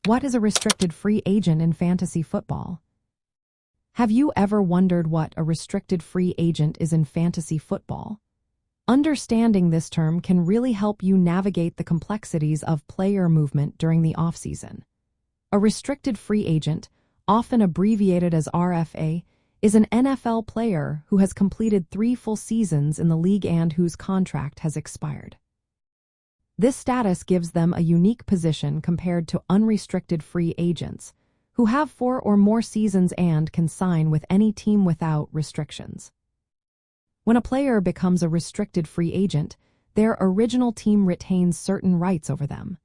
What is a restricted free agent in fantasy football? Have you ever wondered what a restricted free agent is in fantasy football? Understanding this term can really help you navigate the complexities of player movement during the offseason. A restricted free agent, often abbreviated as RFA, is an NFL player who has completed 3 full seasons in the league and whose contract has expired. This status gives them a unique position compared to unrestricted free agents, who have 4 or more seasons and can sign with any team without restrictions. When a player becomes a restricted free agent, their original team retains certain rights over them.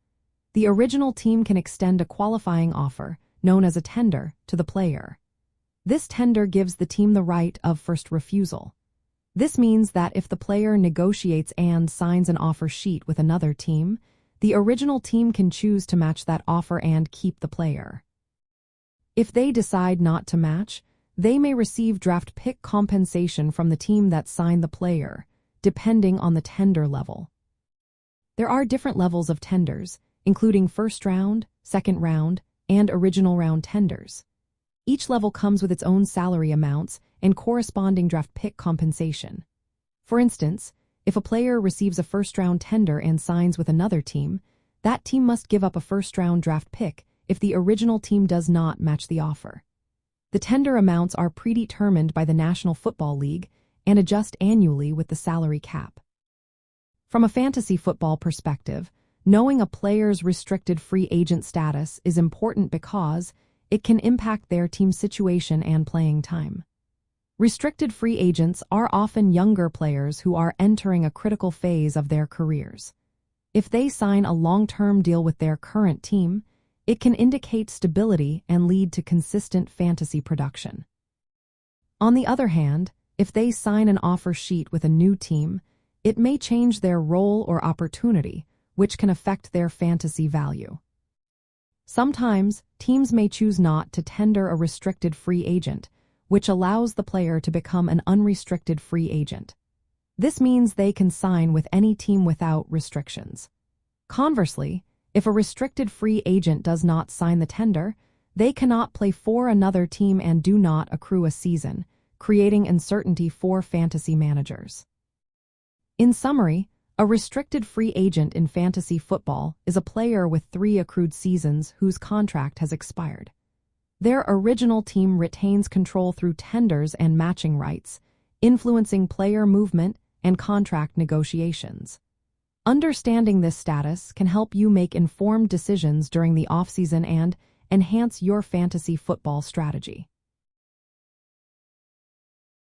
The original team can extend a qualifying offer, known as a tender, to the player. This tender gives the team the right of first refusal. This means that if the player negotiates and signs an offer sheet with another team, the original team can choose to match that offer and keep the player. If they decide not to match, they may receive draft pick compensation from the team that signed the player, depending on the tender level. There are different levels of tenders, including first round, second round, and original round tenders. Each level comes with its own salary amounts and corresponding draft pick compensation. For instance, if a player receives a first-round tender and signs with another team, that team must give up a first-round draft pick if the original team does not match the offer. The tender amounts are predetermined by the National Football League and adjust annually with the salary cap. From a fantasy football perspective, knowing a player's restricted free agent status is important because it can impact their team's situation and playing time. Restricted free agents are often younger players who are entering a critical phase of their careers. If they sign a long-term deal with their current team, it can indicate stability and lead to consistent fantasy production. On the other hand, if they sign an offer sheet with a new team, it may change their role or opportunity, which can affect their fantasy value. Sometimes, teams may choose not to tender a restricted free agent, which allows the player to become an unrestricted free agent. This means they can sign with any team without restrictions. Conversely, if a restricted free agent does not sign the tender, they cannot play for another team and do not accrue a season, creating uncertainty for fantasy managers. In summary, a restricted free agent in fantasy football is a player with 3 accrued seasons whose contract has expired. Their original team retains control through tenders and matching rights, influencing player movement and contract negotiations. Understanding this status can help you make informed decisions during the offseason and enhance your fantasy football strategy.